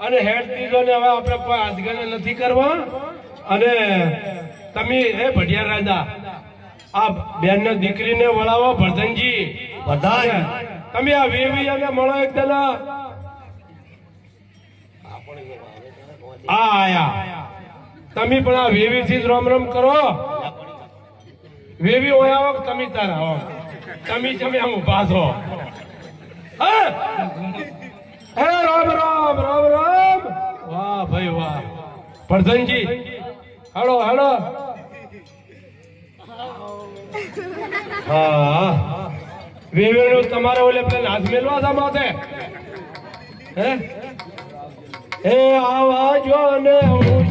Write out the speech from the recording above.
અને હેડ ત્રીજો ને હવે આપણે કોઈ આજગને નથી કરવા અને તમે એ ભડિયા રાજા આ બેન ને દીકરીને વળાવો ભરધનજી બધાય તમે આ વેવી અને મળો એક દના આયા તમે પણ આ વેવી થી જ રામ રામ કરો વેવી હોય આવો તમે તારા આવો તમે આમ ઉભા છો હે રામ રામ રામ રામ વાહ ભાઈ વાહ ભરધનજી હાલો હાલો હા વેવેનું તમારે ઓલે પેલા હાથ મેલવા જા માથે હે આવાજો ને હું